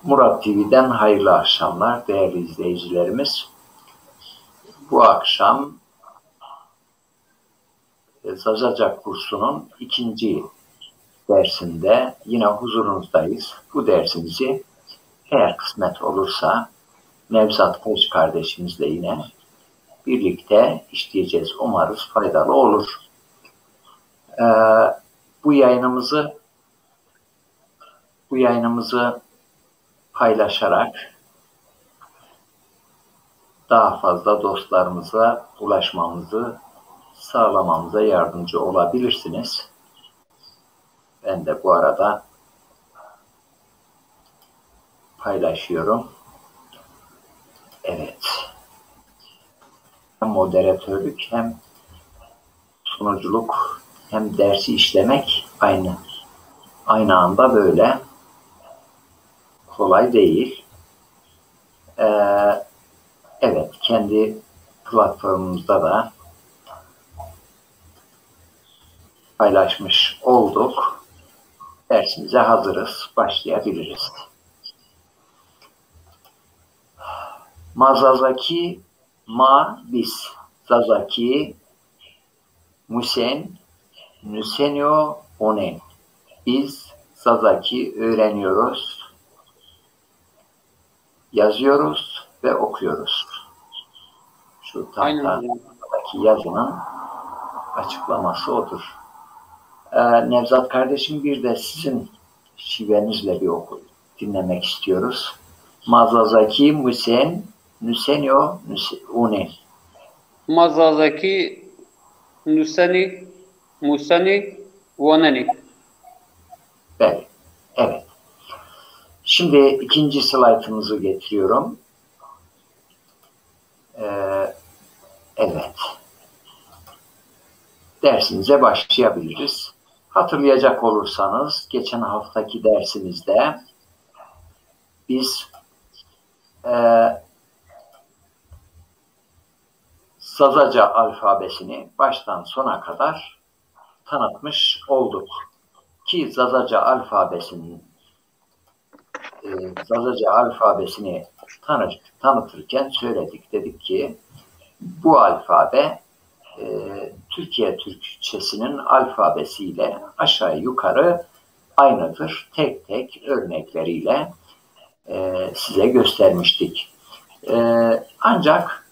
Murat TV'den hayırlı akşamlar değerli izleyicilerimiz. Bu akşam Zazaca kursunun ikinci dersinde yine huzurunuzdayız. Bu dersimizi eğer kısmet olursa Nevzat Koç kardeşimizle yine birlikte işleyeceğiz. Umarız faydalı olur. Bu yayınımızı paylaşarak daha fazla dostlarımıza ulaşmamızı sağlamamıza yardımcı olabilirsiniz. Ben de bu arada paylaşıyorum. Evet. Hem moderatörlük hem sunuculuk hem dersi işlemek aynı anda böyle kolay değil. Evet, kendi platformumuzda da paylaşmış olduk. Dersimize hazırız, başlayabiliriz. Mazazaki ma bis, zazaki musen nusenyo one. Biz zazaki öğreniyoruz, yazıyoruz ve okuyoruz. Şu tahtadaki yazının açıklaması odur. Nevzat kardeşim, bir de sizin şivenizle bir dinlemek istiyoruz. Mazazaki musen nusenyo une. Mazazaki nuseni musani vanani. Evet. Şimdi ikinci slaytımızı getiriyorum. Evet. Dersimize başlayabiliriz. Hatırlayacak olursanız geçen haftaki dersimizde biz Zazaca alfabesini baştan sona kadar tanıtmış olduk. Ki Zazaca alfabesini tanıtırken söyledik. Dedik ki bu alfabe Türkiye Türkçesinin alfabesiyle aşağı yukarı aynıdır. Tek tek örnekleriyle size göstermiştik. Ancak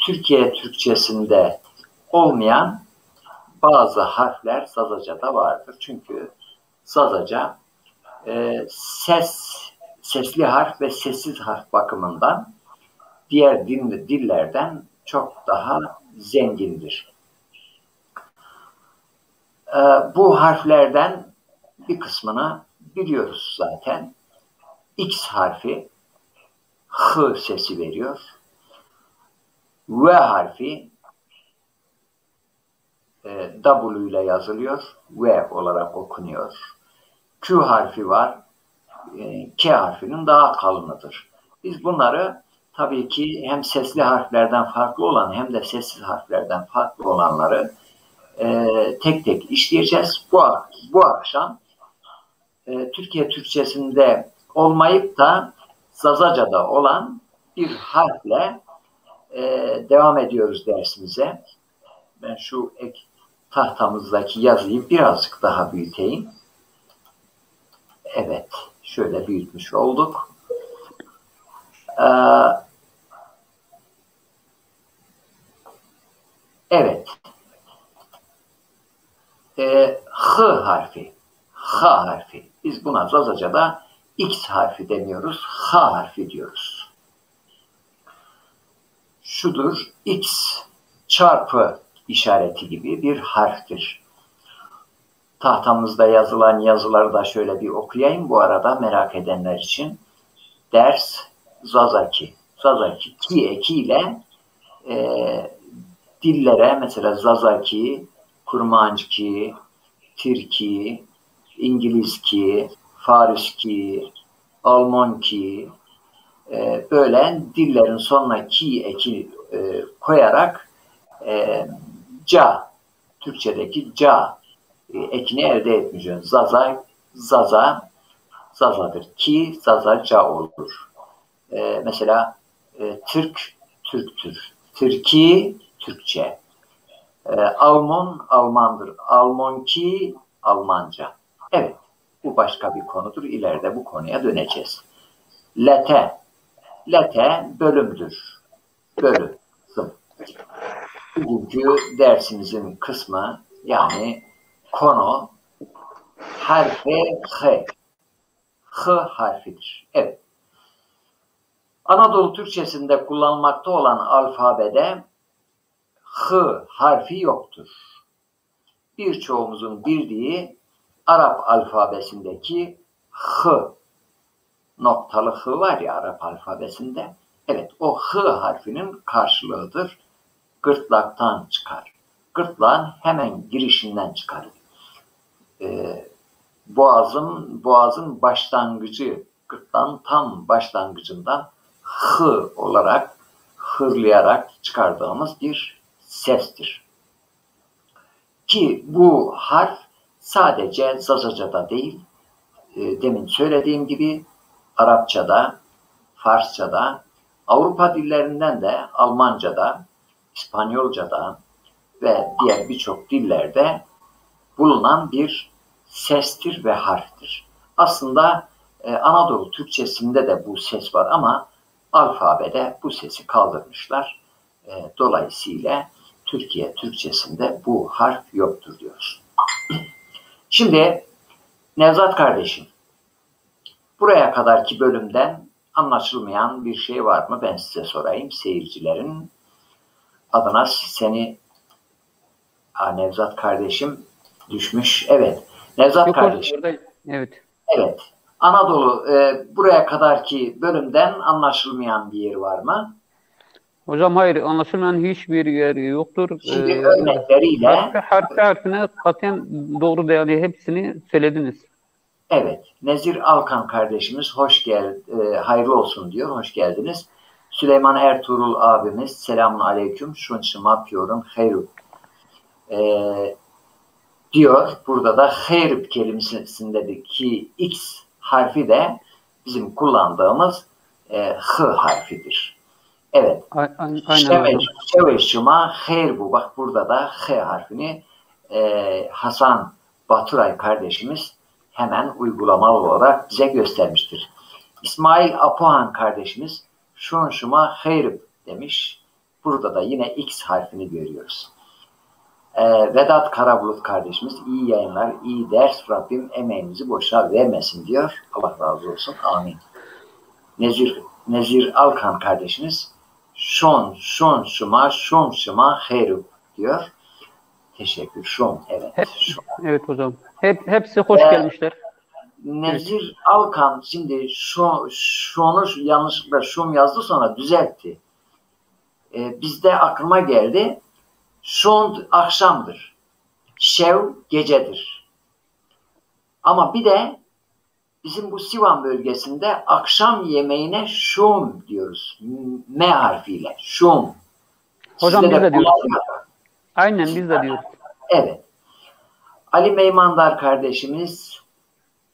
Türkiye Türkçesinde olmayan bazı harfler Zazaca'da vardır. Çünkü Zazaca sesli harf ve sessiz harf bakımından diğer dillerden çok daha zengindir. Bu harflerden bir kısmını biliyoruz zaten. X harfi H sesi veriyor. V harfi W ile yazılıyor. V olarak okunuyor. Q harfi var. K harfinin daha kalınıdır. Biz bunları tabii ki hem sesli harflerden farklı olan hem de sessiz harflerden farklı olanları tek tek işleyeceğiz. Bu akşam Türkiye Türkçesinde olmayıp da Zazaca'da olan bir harfle devam ediyoruz dersimize. Ben şu tahtamızdaki yazıyı birazcık daha büyüteyim. Evet, şöyle büyütmüş olduk. Evet. H harfi. H harfi. Biz buna Zazaca'da X harfi demiyoruz. H harfi diyoruz. Şudur. X çarpı işareti gibi bir harftir. Tahtamızda yazılan yazıları da şöyle bir okuyayım bu arada merak edenler için. Ders Zazaki. Zazaki ki ekiyle dillere mesela Zazaki, Kurmançki, Tirki, İngilizki, Fariski, Almanki böyle dillerin sonuna ki eki koyarak ca, Türkçedeki ca ekini elde etmişiz. Zaza, zazadır. Ki zazaca olur. Mesela Türk, Türktür. Türki, Türkçe. Alman, Almandır. Almanki, Almanca. Evet, bu başka bir konudur. İleride bu konuya döneceğiz. Lete, lete bölümdür. Bölüm. Bugünkü dersimizin kısmı yani konu harfi H. H harfidir. Evet. Anadolu Türkçesinde kullanılmakta olan alfabede H harfi yoktur. Birçoğumuzun bildiği Arap alfabesindeki H, noktalı H var ya Arap alfabesinde. Evet, o H harfinin karşılığıdır. Gırtlaktan çıkar. Gırtlağın hemen girişinden çıkar. Boğazın başlangıcı, gırtlağın tam başlangıcından H olarak hırlayarak çıkardığımız bir sestir. Ki bu harf sadece Zazaca'da değil, demin söylediğim gibi Arapça'da, Farsça'da, Avrupa dillerinden de Almanca'da, İspanyolca'da ve diğer birçok dillerde bulunan bir sestir ve harftir. Aslında Anadolu Türkçesinde de bu ses var ama alfabede bu sesi kaldırmışlar. Dolayısıyla Türkiye Türkçesinde bu harf yoktur diyoruz. Şimdi Nevzat kardeşim, buraya kadarki bölümden anlaşılmayan bir şey var mı? Ben size sorayım. Seyircilerin adına seni Nevzat kardeşim düşmüş. Evet. Nevzat Yok, kardeşim. Evet. Evet. Anadolu buraya kadarki bölümden anlaşılmayan bir yer var mı? Hocam hayır, anlaşılmayan hiçbir yer yoktur. Şimdi örnekleriyle Harfine katiyen doğru değerli hepsini söylediniz. evet. Nezir Alkan kardeşimiz hayırlı olsun diyor. Hoş geldiniz. Süleyman Ertuğrul abimiz selamun aleyküm. Şunçum yapıyorum. Hayru. Diyor. Burada da hayr kelimesindeki X harfi de bizim kullandığımız H harfidir. Evet. Aynen hocam. Şeveşima hayr bu. Bak burada da H harfini Hasan Baturay kardeşimiz hemen uygulamalı olarak bize göstermiştir. İsmail Apohan kardeşimiz şunşuma hayr demiş. Burada da yine X harfini görüyoruz. Vedat Karabulut kardeşimiz iyi yayınlar, iyi ders. Rabbim emeğimizi boşa vermesin diyor. Allah razı olsun. Amin. Nezir Alkan kardeşimiz şunşuma hayru diyor. Teşekkür. Evet. Evet hocam. Hepsi hoş gelmişler. Nezir evet. Alkan şimdi şunu yanlışlıkla şum yazdı sonra düzeltti. Bizde aklıma geldi. Şund akşamdır. Şev gecedir. Ama bir de bizim bu Sivan bölgesinde akşam yemeğine şum diyoruz. M harfiyle. Şum. Hocam biz de diyoruz. Aynen biz de diyoruz. Evet. Ali Meymandar kardeşimiz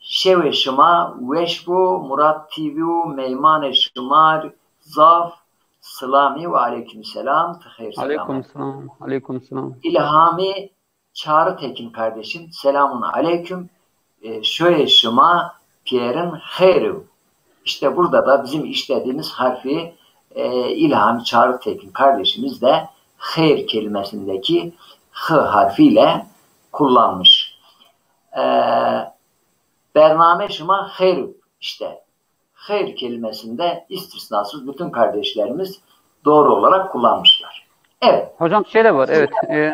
Şev şıma veşbu Murat TV Meyman şımar Zaf Sılami ve aleykümselam. Aleykümselam. Aleykümselam. İlhami Çağrı Tekin kardeşim. Selamun aleyküm. Şöyle şıma Pierre'in hayru. İşte burada da bizim işlediğimiz harfi İlhami Çağrı Tekin kardeşimiz de hayr kelimesindeki H harfiyle kullanmış. Bername şıma hayru. İşte hayr kelimesinde istisnasız bütün kardeşlerimiz doğru olarak kullanmışlar. Evet. Hocam şey de var, evet.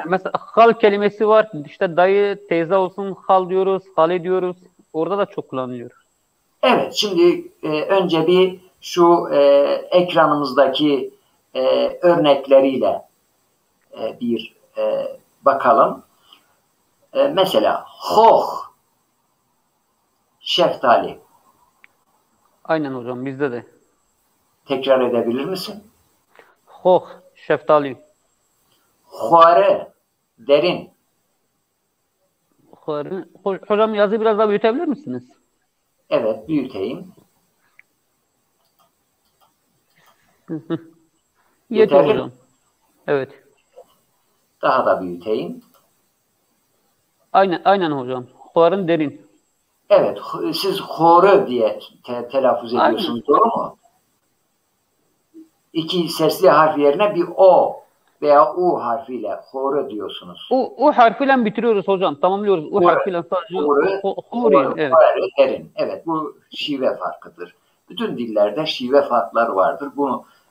Mesela hal kelimesi var. İşte dayı, teyze olsun hal diyoruz, hale diyoruz. Orada da çok kullanılıyor. Evet, şimdi önce bir şu ekranımızdaki örnekleriyle bir bakalım. Mesela hoh, şeftali. Aynen hocam, bizde de. Tekrar edebilir misin? Hoh, şeftali. Huare, derin. Hocam yazıyı biraz daha büyütebilir misiniz? Evet, büyüteyim. Yetiyor Yeterli mi? hocam. Evet. Daha da büyüteyim. Aynen hocam. Ho'ların derin. Evet, siz horu diye telaffuz Aynen. ediyorsunuz, doğru mu? İki sesli harf yerine bir o veya u harfiyle horu diyorsunuz. O harfiyle bitiriyoruz hocam. Tamamlıyoruz. O Horu, harfiyle sadece horu, Huri'nin. Evet. derin. Evet, bu şive farkıdır. Bütün dillerde şive farkları vardır.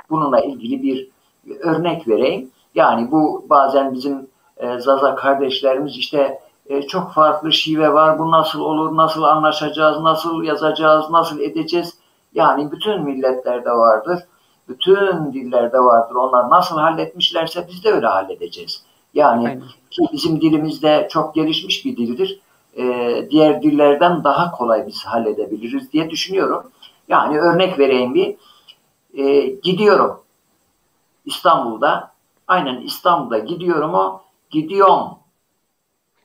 Bununla ilgili bir örnek vereyim. Yani bu bazen bizim Zaza kardeşlerimiz işte çok farklı şive var. Bu nasıl olur? Nasıl anlaşacağız? Nasıl yazacağız? Nasıl edeceğiz? Yani bütün milletlerde vardır. Bütün dillerde vardır. Onlar nasıl halletmişlerse biz de öyle halledeceğiz. Yani Aynen. ki bizim dilimizde çok gelişmiş bir dildir. Diğer dillerden daha kolay biz halledebiliriz diye düşünüyorum. Yani örnek vereyim bir. Gidiyorum İstanbul'da. Aynen İstanbul'da gidiyorum o. Gidiyorum.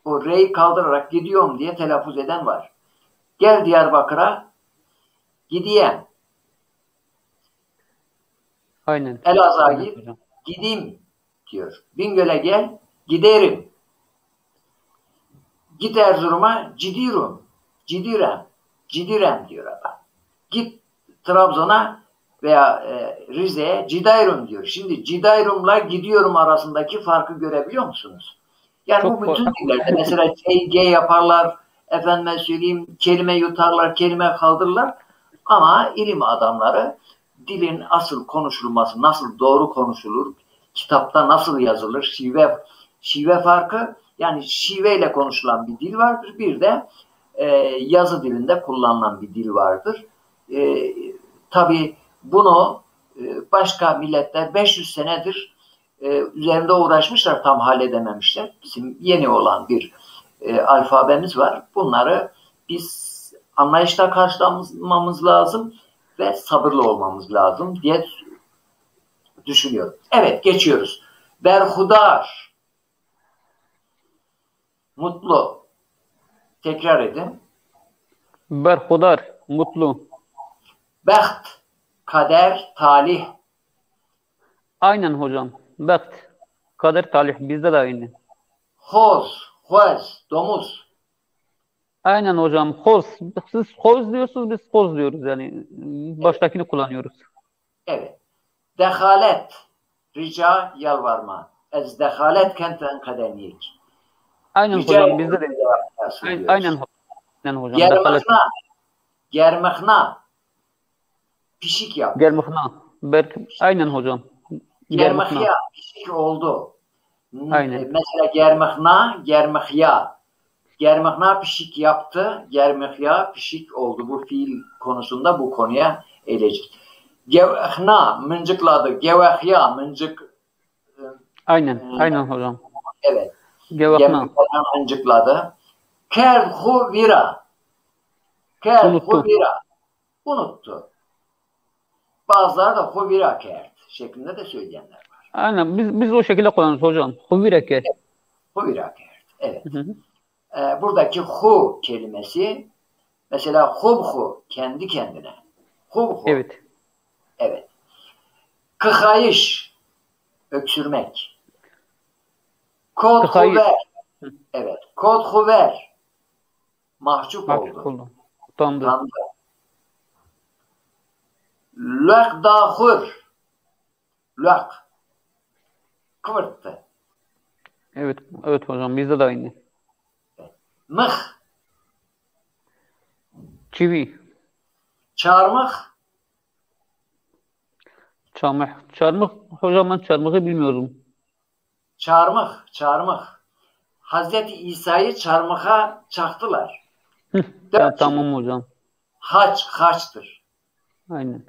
O R'yi kaldırarak gidiyorum diye telaffuz eden var. Gel Diyarbakır'a gideyim. Aynen. Elazığ'a Aynen git hocam. gideyim diyor. Bingöl'e gel giderim. Git Erzurum'a cidiyorum. Cidirem. Cidirem diyor adam. Git Trabzon'a veya Rize'ye Cidayrum diyor. Şimdi Cidayrum'la gidiyorum arasındaki farkı görebiliyor musunuz? Yani bu Çok bütün dillerde mesela G yaparlar, efendime söyleyeyim kelime yutarlar, kelime kaldırırlar ama ilim adamları dilin asıl konuşulması, nasıl doğru konuşulur, kitapta nasıl yazılır, şive farkı, yani şiveyle konuşulan bir dil vardır. Bir de yazı dilinde kullanılan bir dil vardır. Tabii bunu başka milletler 500 senedir üzerinde uğraşmışlar, tam halledememişler. Bizim yeni olan bir alfabemiz var. Bunları biz anlayışla karşılamamız lazım ve sabırlı olmamız lazım diye düşünüyorum. Evet, geçiyoruz. Berhudar, mutlu. Tekrar edin. berhudar, mutlu. Beht, kader, talih. Aynen hocam. Bakt. Kader talih. Bizde de aynı. Hoz, hoz, domuz. Aynen hocam. Hoz. Siz hoz diyorsunuz, biz hoz diyoruz. Yani Evet, baştakini kullanıyoruz. evet. Dehalet, rica, yalvarma. Ez dehalet kenten kademiyik. Aynen Rica hocam. Bizde ediyorum de. cevap Aynen, diyoruz. aynen hocam. Dehalet. Germekna, germekna. Pişik yaptı. Germekna. Aynen hocam. Germekna. Germekya, pişik oldu. Aynen. Mesela germekna, germekya. Germekna pişik yaptı. Germekya pişik oldu. Bu fiil konusunda bu konuya eğilecek. Gevehna mıncıkladı. Gevehya mıncık Aynen. Aynen hocam. evet. Gevakna. Germekya mıncıkladı. Kerhu vira. Kerhu Unuttu. vira. Unuttu. Bazıları da huvira kert şeklinde de söyleyenler var. Aynen. Biz o şekilde kullanıyoruz hocam. Huvireke. Huvira kert. Evet. Hı hı. Buradaki hu kelimesi mesela hubhu kendi kendine. Hubhu. Evet. Evet. Kıkayış öksürmek. Kod Tıkayı. huver. Evet. Kod huver. Mahcup Mahcup oldu. oldu. Utandı. Utandı. Lök dahur. Lök. Kıvırttı. Evet. Evet hocam. Bizde de aynı. Mıh. Çivi. Çarmıh. Çarmıh. Çarmıh. Hocam ben çarmıhı bilmiyorum. Çarmıh. Çarmıh. Hazreti İsa'yı çarmıha çaktılar. Tamam hocam. Haçtır. Aynen.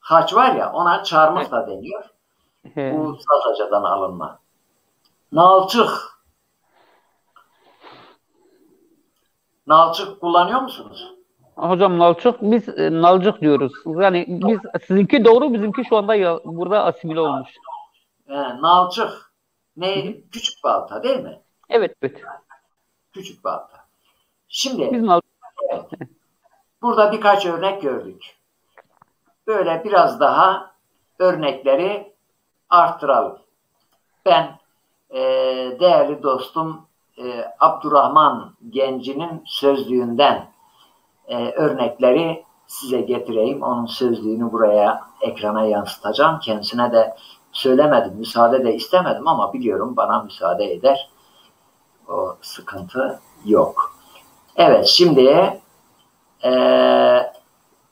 Haç var ya, ona E, çarmıh da deniyor. Bu he. Sazacadan alınma. Nalçık. Nalçık kullanıyor musunuz? Hocam nalçık. Biz nalcık diyoruz. Yani sizinki doğru, bizimki şu anda burada asimile olmuş. Nalçık. Hı Ne? hı. Küçük balta değil mi? Evet. Evet. Küçük balta. Biz Şimdi nalcık. evet, Burada birkaç örnek gördük. Böyle biraz daha örnekleri arttıralım. Ben değerli dostum Abdurrahman Genci'nin sözlüğünden örnekleri size getireyim. Onun sözlüğünü buraya ekrana yansıtacağım. Kendisine de söylemedim, müsaade de istemedim ama biliyorum bana müsaade eder. O sıkıntı yok. Evet, şimdi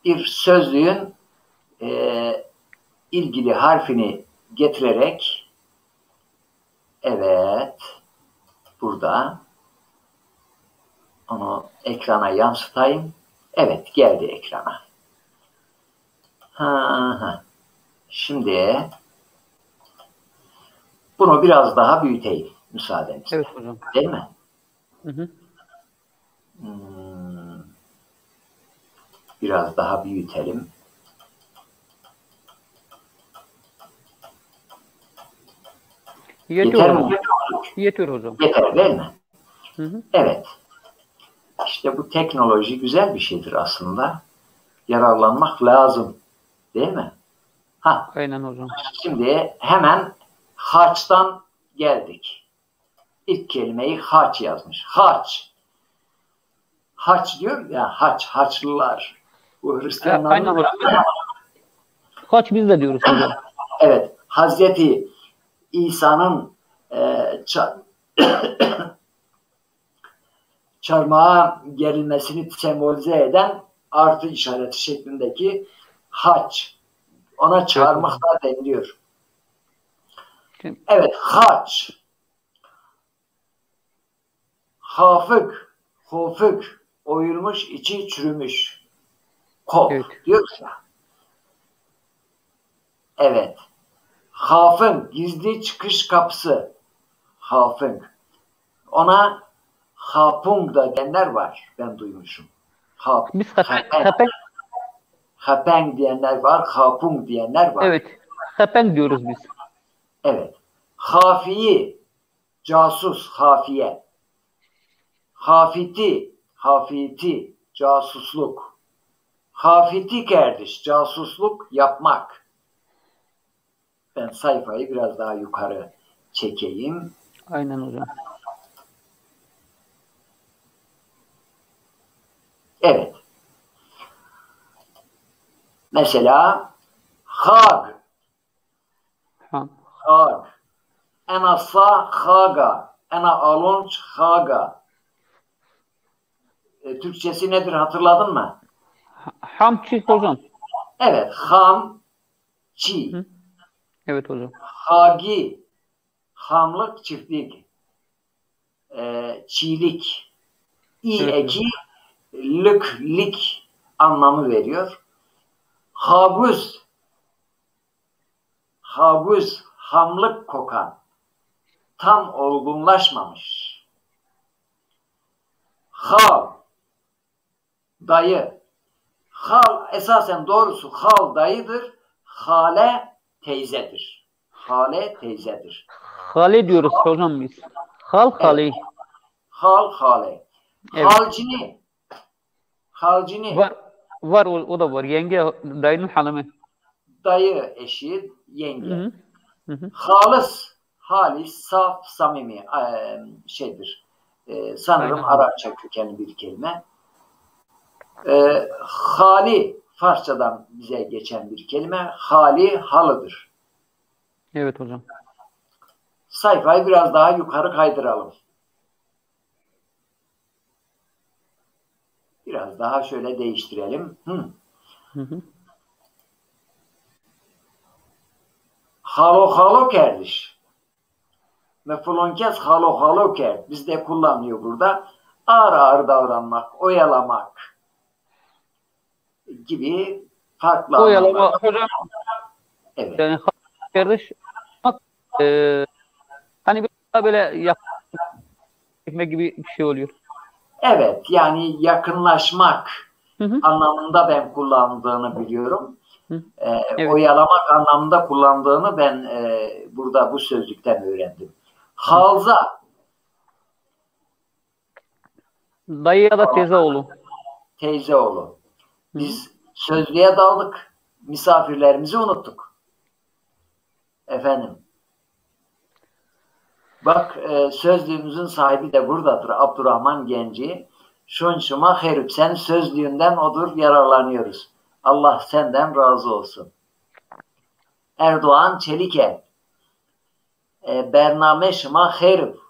bir sözlüğün ilgili harfini getirerek evet burada onu ekrana yansıtayım. Evet, geldi ekrana. Şimdi bunu biraz daha büyüteyim müsaadenizle. Evet hocam. Değil mi? Hı hı. Biraz daha büyütelim. Yeter mi? Yetiyor hocam. Yeter değil mi? Hı hı. Evet. İşte bu teknoloji güzel bir şeydir aslında. Yararlanmak lazım. Değil mi? Aynen hocam. Şimdi hemen haçtan geldik. İlk kelimeyi haç yazmış. Haç. Haç diyor ya, haçlılar. Bu Hristiyanların... Aynen hocam. Haç biz de diyoruz hocam. Evet. Hazreti İsa'nın çarmıha gerilmesini sembolize eden artı işareti şeklindeki haç. Ona çarmıhlar deniliyor. Evet, haç. Hafık, hofuk, oyulmuş, içi çürümüş. Kop, evet. Diyoruz ya. Evet. Hafın, gizli çıkış kapısı. Hafın. Ona hapung da diyenler var. Ben duymuşum. Biz hapeng diyenler var. Hapung diyenler var. Evet. Hapeng diyoruz biz. Evet. Hafiyi, casus, hafiye. Hafiti, casusluk. Hafiti kardeş, casusluk yapmak. Ben sayfayı biraz daha yukarı çekeyim. Aynen hocam. Evet. Mesela hag. Hag. Ena sa haga. Ena alonç haga. Türkçesi nedir hatırladın mı? Hamçi hocam. Evet. Ham, çi. Hı. Evet hocam. Hagi. Hamlık, çiftlik. Çiğlik. Eki, lik anlamı veriyor. Haguz. Haguz, hamlık kokan. Tam olgunlaşmamış. Hal, dayı. Hal, esasen doğrusu hal dayıdır. Hale teyzedir. Hale teyzedir. Hale diyoruz hocam biz. Hale. Evet. Hale. Evet. Halcini. Var o da var. Yenge dayının hanımı. Dayı eşi, yenge. Hı hı. Halis, saf, samimi şeydir. Sanırım aynen. Arapça kökenli bir kelime. Hali, Farsçadan bize geçen bir kelime. Hali, halıdır. Evet hocam. Sayfayı biraz daha yukarı kaydıralım. Biraz daha şöyle değiştirelim. Hı. Halo kardeş. Mefolonkes halo kerd. Bizde kullanıyor burada. Ağır davranmak, oyalamak gibi farklı oyalama hocam. Evet. Yani kardeş hani böyle yaklaşmak gibi bir şey oluyor. Evet, yani yakınlaşmak anlamında ben kullandığını biliyorum. Evet. Oyalamak anlamında kullandığını ben burada bu sözlükten öğrendim. Halza. Dayı ya da teyze oğlu. Teyze oğlu. Biz sözlüğe daldık. Misafirlerimizi unuttuk. Efendim. Bak sözlüğümüzün sahibi de buradadır. Abdurrahman Genci. Şunşuma herip. Sen sözlüğünden odur yararlanıyoruz. Allah senden razı olsun. Erdoğan Çelikel. Bername şıma herip.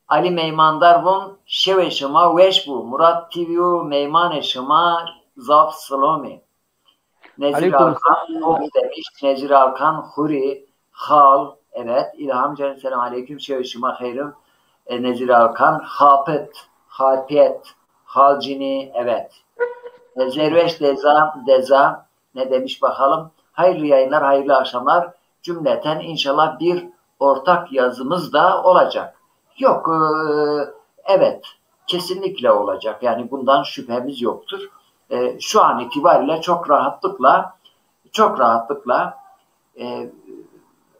Ali Meymandar bun şeveşıma veşbu. Murat Tivyu Meymaneşıma zaf slomi. Nezir Alkan o demiş. Nezir Alkan Huri Hal. Evet. İlham Cennet selam aleyküm. Şeveşıma hayrim. Nezir Alkan Hapet. Hapet. Halcini. Evet. Zerveş Deza ne demiş bakalım. Hayırlı yayınlar, hayırlı akşamlar. Cümleten inşallah bir ortak yazımız da olacak. Yok, evet, kesinlikle olacak. Yani bundan şüphemiz yoktur. Şu an itibariyle çok rahatlıkla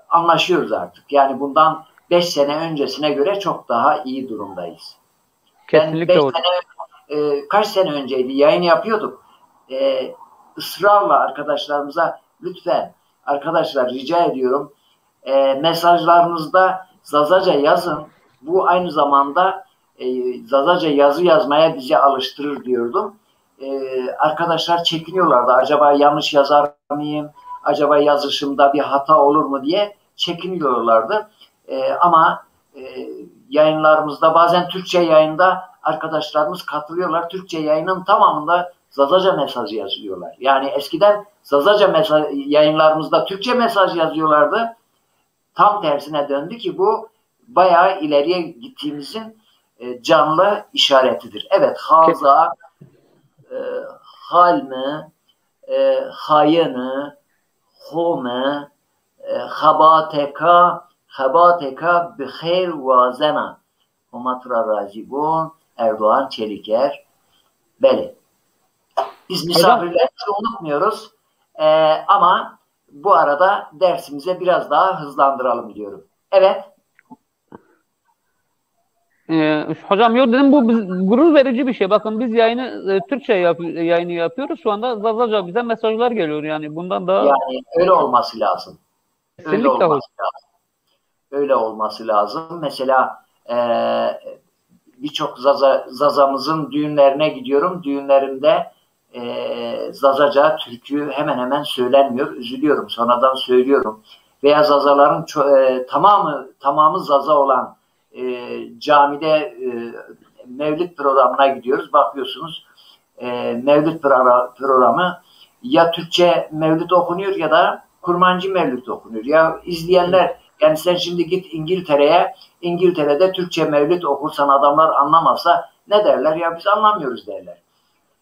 anlaşıyoruz artık. Yani bundan 5 sene öncesine göre çok daha iyi durumdayız. Kesinlikle. Ben 5 sene, kaç sene önceydi yayın yapıyorduk. Israrla arkadaşlarımıza lütfen arkadaşlar rica ediyorum mesajlarınızda Zazaca yazın. Bu aynı zamanda Zazaca yazı yazmaya bizi alıştırır diyordum. Arkadaşlar çekiniyorlardı. Acaba yanlış yazar mıyım? Acaba yazışımda bir hata olur mu diye çekiniyorlardı. Ama yayınlarımızda bazen Türkçe yayında arkadaşlarımız katılıyorlar. Türkçe yayının tamamında Zazaca mesajı yazıyorlar. Yani eskiden Zazaca yayınlarımızda Türkçe mesaj yazıyorlardı. Tam tersine döndü ki bu bayağı ileriye gittiğimizin canlı işaretidir. Evet, haza, halmi, hayını, home, habateka bihir vazena. Humatura razibun, Erdoğan Çeliker. Beli. Biz misafirlerimizi unutmuyoruz. Ama bu arada dersimize biraz daha hızlandıralım diyorum. Evet. Hocam yok dedim, bu gurur verici bir şey. Bakın biz yayını Türkçe yayını yapıyoruz. Şu anda Zazaca bize mesajlar geliyor. Yani bundan daha... Yani öyle olması lazım. Kesinlikle öyle olması lazım. Mesela birçok Zaza'mızın düğünlerine gidiyorum. Düğünlerinde Zazaca türkü hemen hemen söylenmiyor. Üzülüyorum. Sonradan söylüyorum. Veya Zazaların tamamı Zaza olan camide mevlid programına gidiyoruz. Bakıyorsunuz mevlid programı ya Türkçe mevlid okunuyor ya da Kurmancı mevlid okunuyor. Ya izleyenler, yani sen şimdi git İngiltere'de Türkçe mevlid okursan adamlar anlamazsa ne derler? Ya biz anlamıyoruz derler.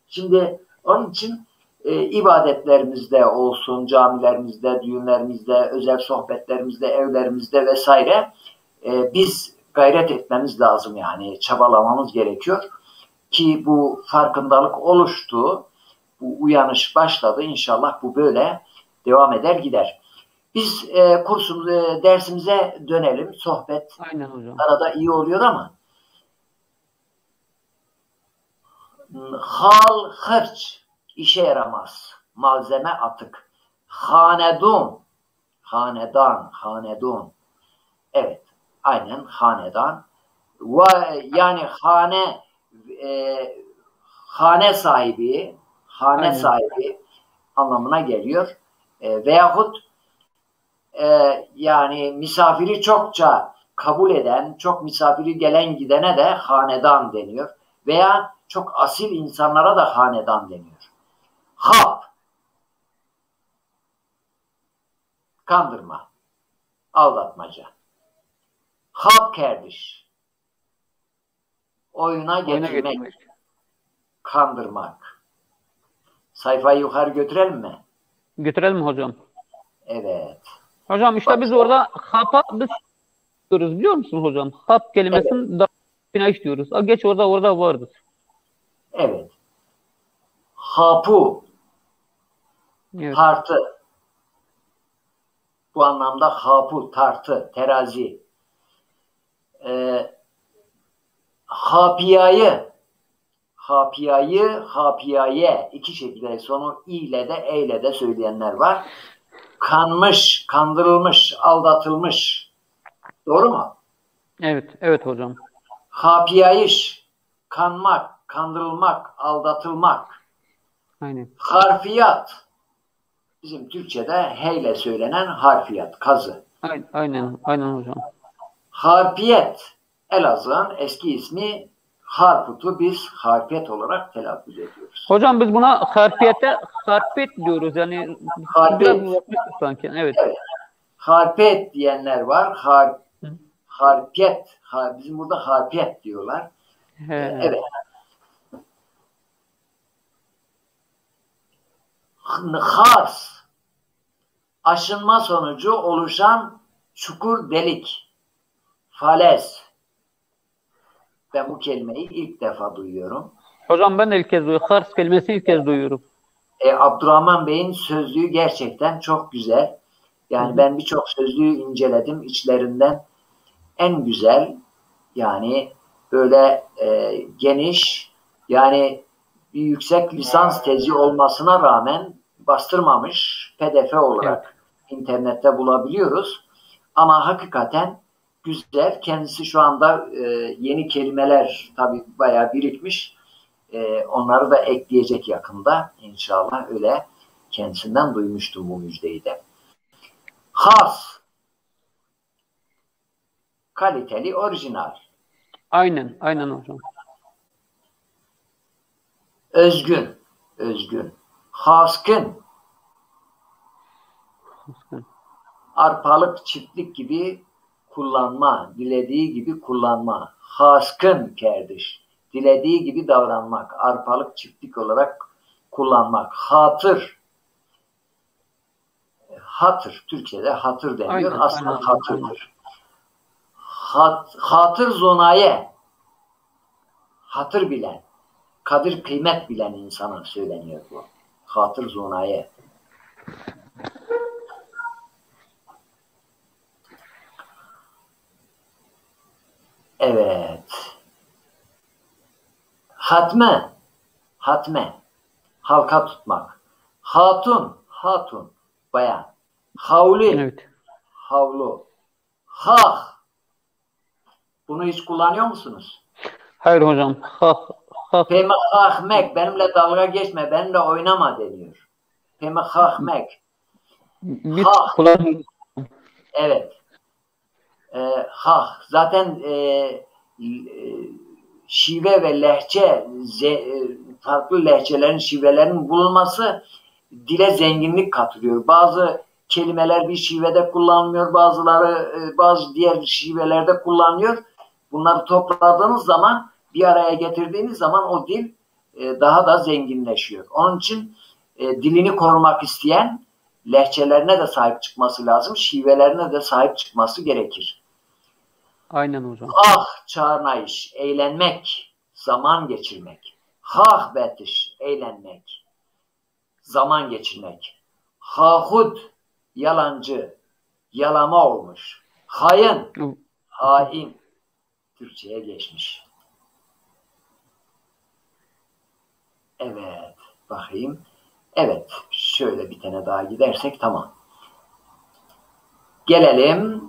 Şimdi onun için ibadetlerimizde olsun, camilerimizde, düğünlerimizde, özel sohbetlerimizde, evlerimizde vesaire biz gayret etmemiz lazım, yani çabalamamız gerekiyor ki bu farkındalık oluştu, bu uyanış başladı. İnşallah bu böyle devam eder gider. Biz dersimize dönelim. Sohbet aynen hocam. Arada iyi oluyor ama hal hırç işe yaramaz. Malzeme atık. Hanedan. Evet. Aynen hanedan. Yani hane sahibi anlamına geliyor. Veyahut yani misafiri çokça kabul eden, çok misafiri gelen gidene de hanedan deniyor. Veya çok asil insanlara da hanedan deniyor. Hap, kandırma, aldatmaca. Hap kardeş, oyuna getirmek, kandırmak. Sayfayı yukarı götürelim mi? Götürelim hocam. Evet. Hocam işte biz orada hap'a biz diyoruz, biliyor musun hocam? Hap kelimesinin evet. Diyoruz. Geç orada vardır. Evet. Hapu. Evet. Tartı. Bu anlamda hapu, tartı, terazi. Hapiyaye iki şekilde sonu i ile de e ile de söyleyenler var. Kanmış, kandırılmış, aldatılmış. Doğru mu? Evet, evet hocam. Hapiyayış, kanmak, kandırılmak, aldatılmak. Aynen. Harfiyat, bizim Türkçe'de he ile söylenen harfiyat, kazı. Aynen, aynen hocam. Harpiyet, Elazığ'ın eski ismi Harput'u biz harpiyet olarak telaffuz ediyoruz. Hocam biz buna harpiyet diyoruz. Yani biraz uzaklaştık sanki. Evet. Evet. Harpiyet diyenler var. Harpiyet. Bizim burada harpiyet diyorlar. Evet. Has. Aşınma sonucu oluşan çukur delik. Falez. Ben bu kelimeyi ilk defa duyuyorum. Hocam ben de ilk kez duyuyorum. Hars kelimesini ilk kez duyuyorum. Abdurrahman Bey'in sözlüğü gerçekten çok güzel. Yani ben birçok sözlüğü inceledim. İçlerinden en güzel, yani böyle geniş, yani bir yüksek lisans tezi olmasına rağmen bastırmamış, PDF olarak internette bulabiliyoruz. Ama hakikaten güzel. Kendisi şu anda yeni kelimeler tabii bayağı birikmiş. Onları da ekleyecek yakında. İnşallah öyle kendisinden duymuştum bu müjdeyi de. Has. Kaliteli, orijinal. Aynen, aynen hocam. Özgün, özgün. Haskın. Arpalık, çiftlik gibi kullanma, dilediği gibi kullanma. Haskın kardeş, dilediği gibi davranmak, arpalık, çiftlik olarak kullanmak. Hatır. Hatır, Türkçe'de hatır deniyor. Aynen, aslında aynen, hatırdır. Hatır zonaye. Hatır bilen, kadir kıymet bilen insana söyleniyor bu. Hatır zonaye. Evet. Hatme. Hatme. Halka tutmak. Hatun. Hatun. Bayan. Havli. Evet. Havlu. Hah. Bunu hiç kullanıyor musunuz? Hayır hocam. Pemahmek. Benimle dalga geçme. Benimle oynama deniyor. Pemahmek. Biz kullanıyoruz. Evet. Zaten şive ve lehçe, farklı lehçelerin, şivelerin bulunması dile zenginlik katılıyor. Bazı kelimeler bir şivede kullanılıyor, bazı diğer şivelerde kullanılıyor. Bunları topladığınız zaman, bir araya getirdiğiniz zaman o dil daha da zenginleşiyor. Onun için dilini korumak isteyen lehçelerine de sahip çıkması lazım, şivelerine de sahip çıkması gerekir. Aynen hocam. Çağrınayış, eğlenmek, zaman geçirmek. Betiş, eğlenmek, zaman geçirmek. Hahud, yalancı, yalama olmuş. Hain, hain, Türkçe'ye geçmiş. Evet, bakayım. Evet, şöyle bir tane daha gidersek tamam. Gelelim.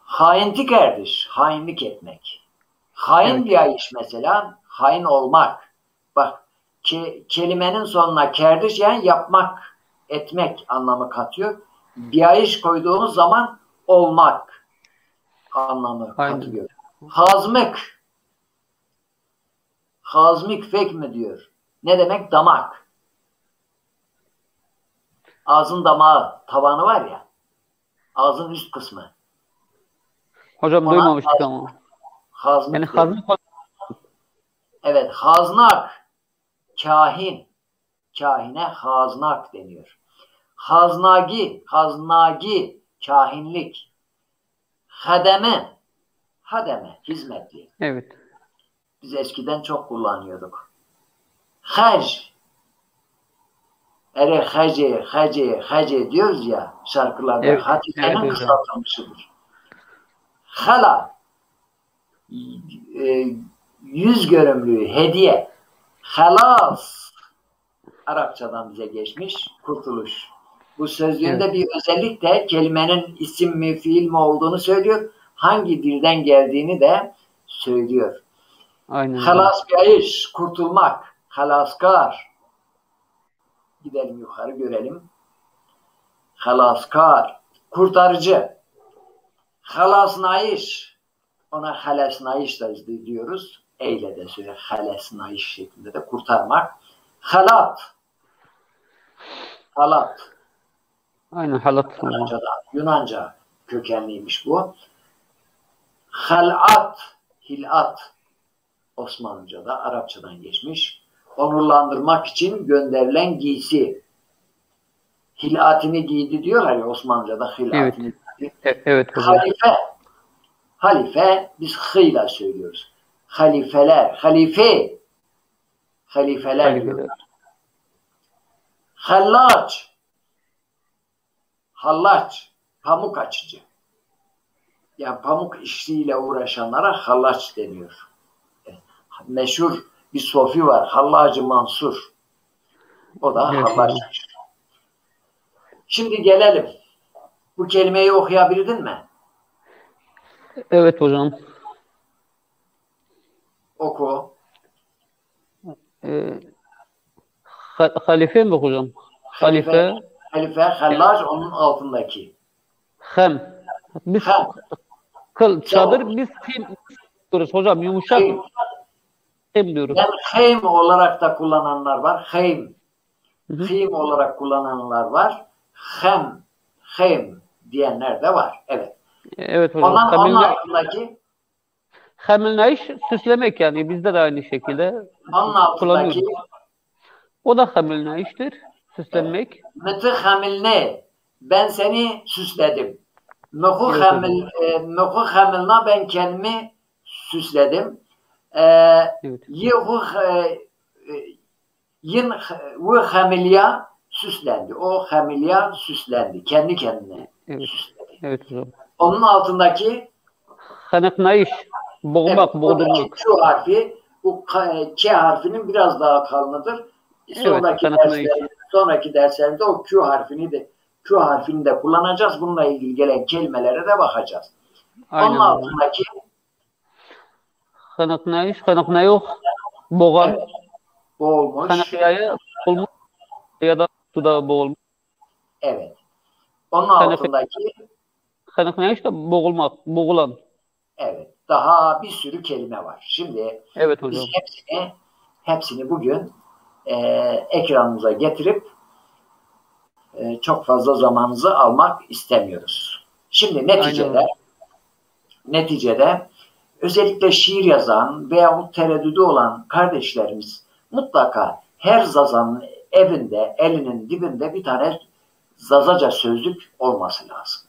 Hainti kardeş, hainlik etmek. Hain bir iş mesela, hain olmak. Bak, kelimenin sonuna kardeş yani yapmak, etmek anlamı katıyor. Bir iş koyduğunuz zaman olmak anlamı katıyor. Hazmık. Hazmik fek mi diyor? Ne demek? Damak. Ağzın damağı, tavanı var ya, ağzın üst kısmı. Hocam duymamıştık ama. Hazmık. Yani evet, haznak, kahin. Kahine haznak deniyor. Haznagi, kahinlik. Hademe, hizmetli. Evet. Biz eskiden çok kullanıyorduk. Haj, hece diyoruz ya şarkılarda. Evet. Hatice'nin kısaltılmışıdır. Hala, yüz görümlüğü hediye. Halas Arapçadan bize geçmiş. Kurtuluş. Bu sözlüğünde Evet. bir özellik de kelimenin isim mi fiil mi olduğunu söylüyor. Hangi dilden geldiğini de söylüyor. Aynen hocam. Halas yayiş, kurtulmak. Halaskar. Gidelim yukarı görelim. Halaskar, kurtarıcı. Halas naiş. Ona halas naiş da diyoruz. Eyle de söyle. Halas naiş şeklinde de kurtarmak. Halat. Halat. Aynen halat. Yunanca kökenliymiş bu. Halat. Hilat. Osmanlıca'da, Arapçadan geçmiş. Onurlandırmak için gönderilen giysi. Hilatini giydi diyorlar ya Osmanlıca'da hilatini giydi. Evet hocam. Halife. Halife biz hıyla söylüyoruz. Halifeler. Halifeler diyorlar. Hallaç. Hallaç. Pamuk açıcı. Yani pamuk işliğiyle uğraşanlara hallaç deniyor. Meşhur bir sofi var. Hallacı Mansur. O da hallaç. Şimdi gelelim. Bu kelimeyi okuyabildin mi? Evet hocam. Oku. Halife mi hocam? Halife. Hallaç onun altındaki. Hem. Biz çadır biz hem diyoruz hocam. Yumuşak hem diyoruz. Yani heym olarak da kullananlar var. Heym. Heym olarak kullananlar var. Heym diyenler de var. Evet. Evet hocam. Onun altındaki hemilnaiş süslemek yani. Bizde de aynı şekilde onun altındaki o da hemilnaiştir. Süslenmek. Mıtı hamilne. Ben seni süsledim. Nuhu hamilna ben kendimi süsledim. Yin ve hamilya süslendi. O hamilya süslendi. Kendi kendine süsledi. Evet hocam. Onun altındaki hanıknaiş. Boğmak, boğdurmak. Q harfi, bu K harfinin biraz daha kalınıdır. Sonraki derslerimde o Q harfini de kullanacağız. Bununla ilgili gelen kelimelere de bakacağız. Aynen. Onun altındaki hanıkna yok. Boğan. Evet, boğulmuş. Hanıknaya boğulmuş ya da suda boğulmuş. Evet. Onun altındaki hanıknaiş da boğulmak, boğulan. Evet. Daha bir sürü kelime var. Şimdi evet hocam. Biz hepsini bugün ekranımıza getirip çok fazla zamanınızı almak istemiyoruz. Şimdi neticede özellikle şiir yazan veyahut tereddüdü olan kardeşlerimiz mutlaka her zazanın evinde, elinin dibinde bir tane zazaca sözlük olması lazım.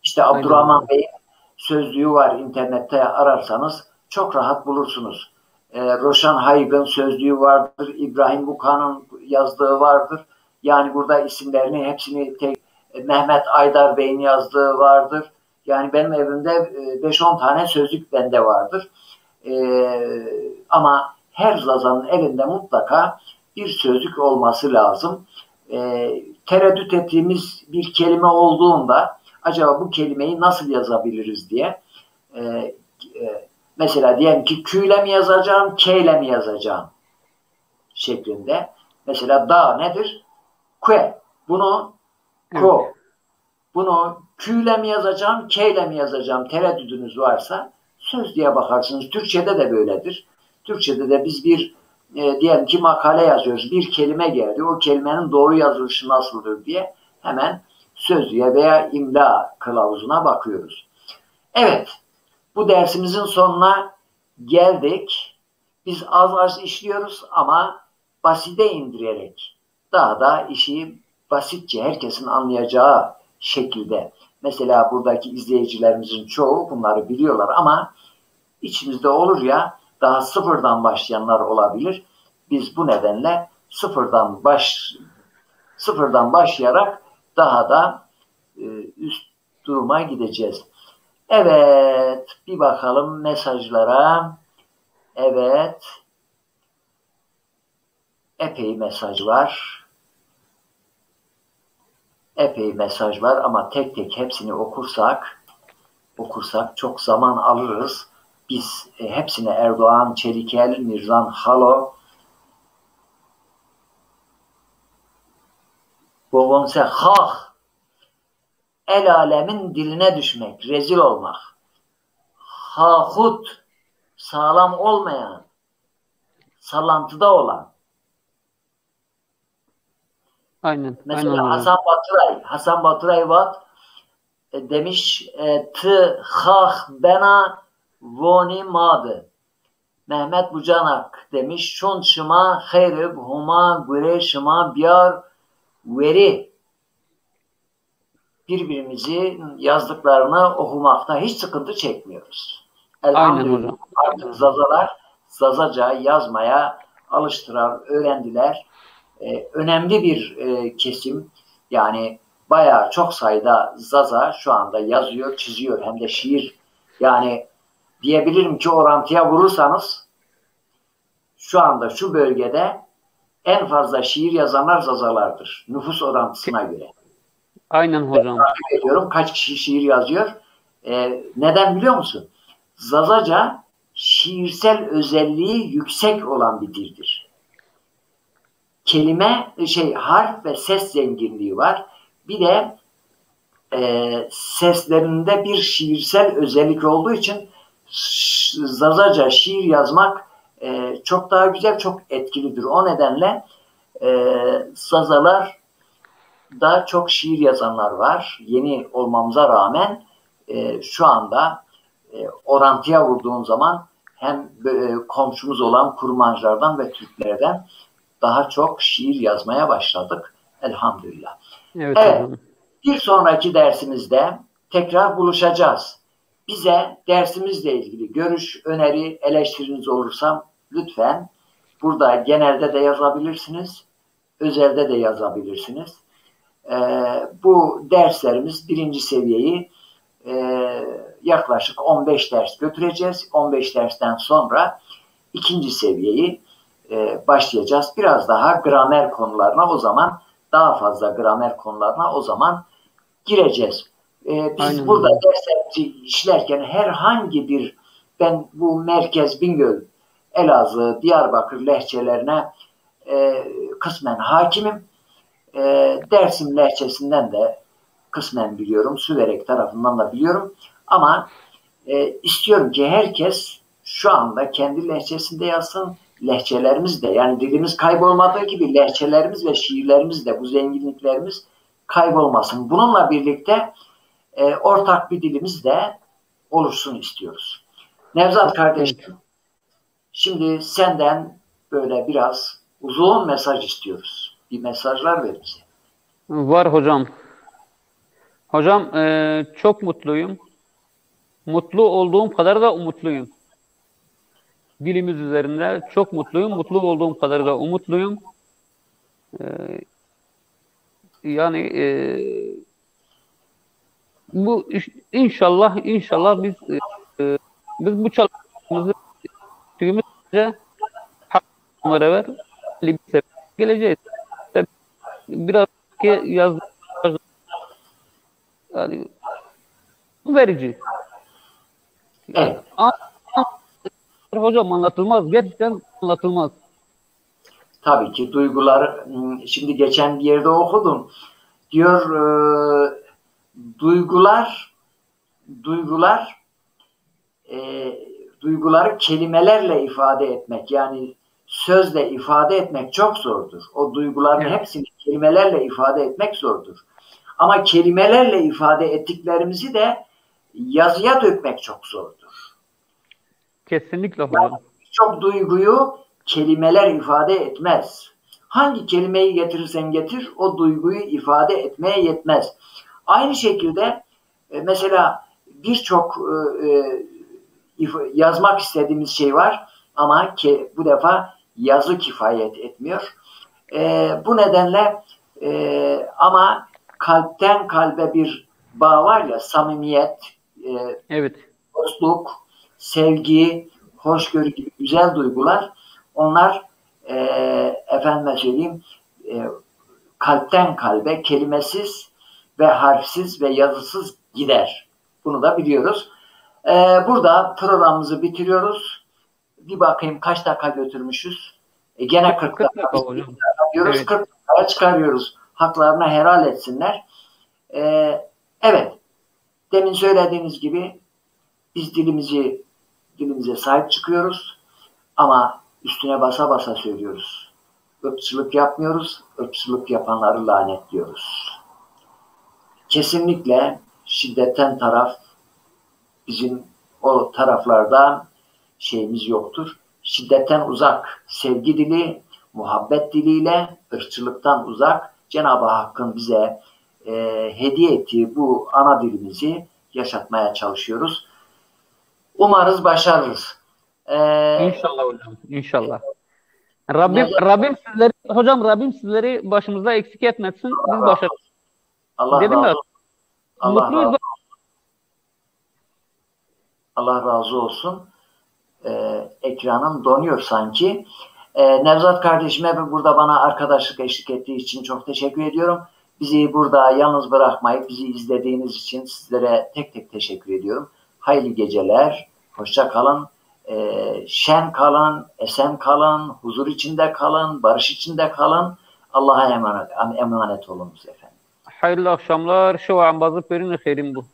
İşte Abdurrahman Bey'in sözlüğü var, internette ararsanız çok rahat bulursunuz. Roşan Hayg'ın sözlüğü vardır, İbrahim Buka'nın yazdığı vardır. Yani burada isimlerini hepsini Mehmet Aydar Bey'in yazdığı vardır. Yani benim evimde 5-10 tane sözlük bende vardır. Ama her zazanın elinde mutlaka bir sözlük olması lazım. Tereddüt ettiğimiz bir kelime olduğunda acaba bu kelimeyi nasıl yazabiliriz diye mesela diyelim ki Q ile mi yazacağım, K ile mi yazacağım şeklinde. Mesela da nedir? Kue. Bunu Q ile mi yazacağım, K ile mi yazacağım tereddüdünüz varsa söz diye bakarsınız. Türkçe'de de böyledir. Türkçe'de de biz diyelim ki makale yazıyoruz. Bir kelime geldi. O kelimenin doğru yazılışı nasıldır diye hemen sözlüğe veya imla kılavuzuna bakıyoruz. Evet. Bu dersimizin sonuna geldik. Biz az işliyoruz ama basite indirerek daha da işi basitçe herkesin anlayacağı şekilde. Mesela buradaki izleyicilerimizin çoğu bunları biliyorlar ama içimizde olur ya daha sıfırdan başlayanlar olabilir. Biz bu nedenle sıfırdan başlayarak daha da üst duruma gideceğiz. Evet, bir bakalım mesajlara. Evet. Epey mesaj var. Epey mesaj var ama tek tek hepsini okursak çok zaman alırız. Biz hepsine Erdoğan, Çelikel, Mirzan, Halo, Bobonse, Hah, el alemin diline düşmek, rezil olmak. Hahut, sağlam olmayan, sallantıda olan. Aynen. Mesela Aynen hocam. Hasan Baturay demiş tı hah bena voni madı. Mehmet Bucanak demiş şun şıma hayrib huma güre şıma biyar veri. Birbirimizin yazdıklarını okumakta hiç sıkıntı çekmiyoruz. Aynen Elhamdülillah hocam. artık Zazaca yazmaya alıştırar, öğrendiler. Önemli bir kesim, yani bayağı çok sayıda Zaza şu anda yazıyor, çiziyor, hem de şiir. Yani diyebilirim ki orantıya vurursanız şu anda şu bölgede en fazla şiir yazanlar Zazalardır. Nüfus orantısına göre. Aynen hocam. Ben ediyorum kaç kişi şiir yazıyor. Neden biliyor musun? Zazaca şiirsel özelliği yüksek olan bir dildir. Harf ve ses zenginliği var. Bir de seslerinde bir şiirsel özellik olduğu için Zazaca şiir yazmak çok daha güzel, çok etkilidir. O nedenle Zazalar daha çok şiir yazanlar var. Yeni olmamıza rağmen şu anda orantıya vurduğun zaman hem komşumuz olan Kurmancılardan ve Türklerden daha çok şiir yazmaya başladık. Elhamdülillah. Evet, Evet, hocam. bir sonraki dersimizde tekrar buluşacağız. Bize dersimizle ilgili görüş, öneri, eleştiriniz olursa lütfen burada genelde de yazabilirsiniz, özelde de yazabilirsiniz. Bu derslerimiz birinci seviyeyi yaklaşık 15 ders götüreceğiz. 15 dersten sonra ikinci seviyeyi başlayacağız. Biraz daha gramer konularına o zaman daha fazla gramer konularına o zaman gireceğiz. Biz Aynen burada hocam. dersleri işlerken herhangi bir ben bu Merkez, Bingöl, Elazığ, Diyarbakır lehçelerine kısmen hakimim. Dersim lehçesinden de kısmen biliyorum. Süverek tarafından da biliyorum. Ama istiyorum ki herkes şu anda kendi lehçesinde yazsın. Lehçelerimiz de, yani dilimiz kaybolmadığı gibi lehçelerimiz ve şiirlerimiz de, bu zenginliklerimiz kaybolmasın. Bununla birlikte ortak bir dilimiz de oluşsun istiyoruz. Nevzat kardeşim, Evet. şimdi senden böyle biraz uzun mesaj istiyoruz. Bir mesajlar ver bize. Var hocam. Hocam çok mutluyum. Mutlu olduğum kadar da umutluyum. Dilimiz üzerinde çok mutluyum. Mutlu olduğum kadar da umutluyum. E, yani bu inşallah biz bu çalışmamızı bitirdiğimizde beraber bir sefer geleceğiz. İşte biraz ki yaz yani verici. Yani Evet. hocam anlatılmaz. Gerçekten anlatılmaz. Tabii ki duygular, şimdi geçen bir yerde okudum. Diyor duygular duygular e, duyguları kelimelerle ifade etmek, yani sözle ifade etmek çok zordur. O duyguların Evet. hepsini kelimelerle ifade etmek zordur. Ama kelimelerle ifade ettiklerimizi de yazıya dökmek çok zordur. Kesinlikle Yani hocam. birçok duyguyu kelimeler ifade etmez. Hangi kelimeyi getirirsen getir, o duyguyu ifade etmeye yetmez. Aynı şekilde mesela birçok yazmak istediğimiz şey var ama bu defa yazı kifayet etmiyor. Bu nedenle ama kalpten kalbe bir bağ var ya, samimiyet, Evet. dostluk, sevgi, hoşgörü gibi güzel duygular, onlar efendime söyleyeyim kalpten kalbe kelimesiz ve harfsiz ve yazısız gider. Bunu da biliyoruz. Burada programımızı bitiriyoruz. Bir bakayım kaç dakika götürmüşüz. Gene 40 dakika diyoruz. Evet. 40 dakikaya çıkarıyoruz. Haklarına helal etsinler. Evet. Demin söylediğiniz gibi biz dilimize sahip çıkıyoruz. Ama üstüne basa basa söylüyoruz. Irkçılık yapmıyoruz. Irkçılık yapanları lanetliyoruz. Kesinlikle şiddetten taraf bizim o taraflarda şeyimiz yoktur. Şiddetten uzak, sevgi dili, muhabbet diliyle ırkçılıktan uzak Cenab-ı Hakk'ın bize hediye ettiği bu ana dilimizi yaşatmaya çalışıyoruz. Umarız başarırız. İnşallah hocam. İnşallah. Rabbim sizleri başımızda eksik etmesin. Biz başarırız. Allah razı olsun. Allah razı olsun. Ekranım donuyor sanki. Nevzat kardeşime burada bana arkadaşlık eşlik ettiği için çok teşekkür ediyorum. Bizi burada yalnız bırakmayıp bizi izlediğiniz için sizlere tek tek teşekkür ediyorum. Hayırlı geceler. Hoşça kalın. Şen kalın, esen kalın, huzur içinde kalın, barış içinde kalın. Allah'a emanet olunuz efendim. Hayırlı akşamlar. Şu an bazı perin bu.